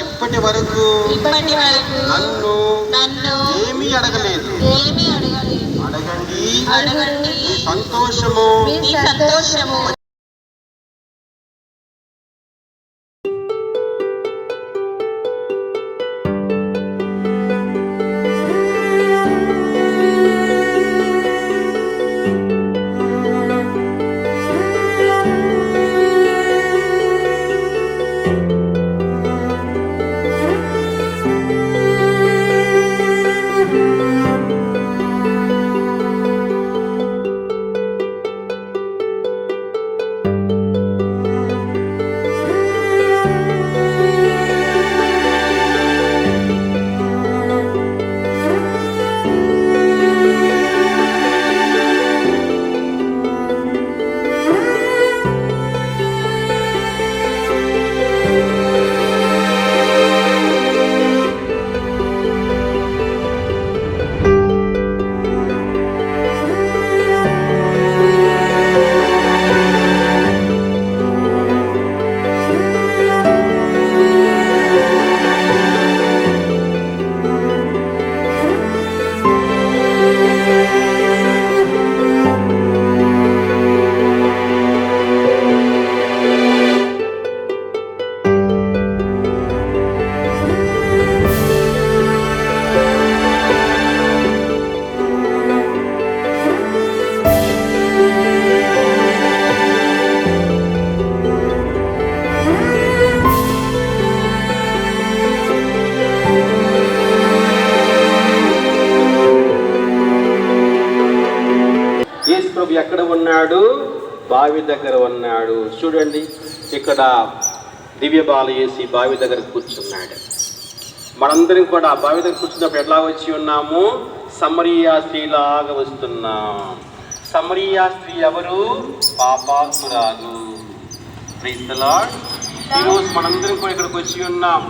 ఇప్పటి వరకు నన్ను ఏమీ అడగలేదు. అడగండి, సంతోషము. ఎక్కడ ఉన్నాడు? బావి దగ్గర ఉన్నాడు. చూడండి, ఇక్కడ దివ్య బాల యేసు బావి దగ్గర కూర్చున్నాడు. మనందరం కూడా బావి దగ్గర కూర్చున్నప్పుడు ఎట్లా వచ్చి ఉన్నాము? సమరియా స్త్రీలాగా వస్తున్నాం. సమరియా స్త్రీ ఎవరు? పాపాత్మురాలు. Praise the Lord. ఈరోజు మనందరం కూడా ఇక్కడికి వచ్చి ఉన్నాం.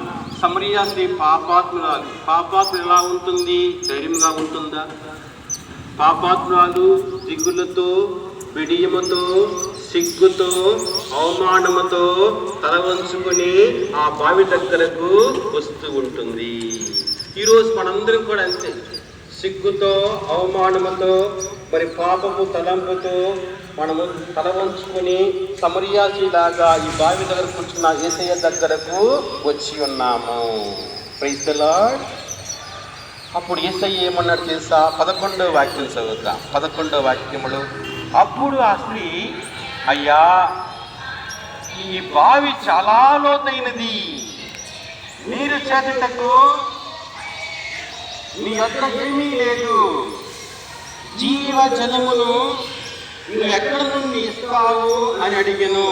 సమరియా స్త్రీ పాపాత్మురాలు. పాపాత్ములు ఎలా ఉంటుంది? ధైర్యంగా ఉంటుందా? పాపాత్మురాలు దిగులతో, బిడియముతో, సిగ్గుతో, అవమానముతో తల వంచుకొని ఆ బావి దగ్గరకు వస్తూ ఉంటుంది. ఈరోజు మనందరం కూడా అంతే. సిగ్గుతో, అవమానముతో, మరి పాపపు తలంపుతో మనము తల వంచుకొని సమరియాలాగా ఈ బావి దగ్గర కూర్చున్న యేసయ్య దగ్గరకు వచ్చి ఉన్నాము. Praise the lord. అప్పుడు యేసయ్య ఏమన్నాడు తెలుసా? 11వ వాక్యం చదువుతా. 11వ వాక్యములు. అప్పుడు ఆ స్త్రీ, అయ్యా, ఈ బావి చాలా లోతైనది, నీరు చేతుటకు నీ వద్ద ఏమీ లేదు, జీవ జలమును నువ్వు ఎక్కడి నుండి ఇస్తావు అని అడిగాను.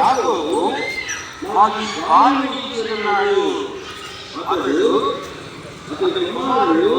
యాకోబు మాకు ఈ బావిని ఇస్తున్నాడు. అతడు కుమారుడు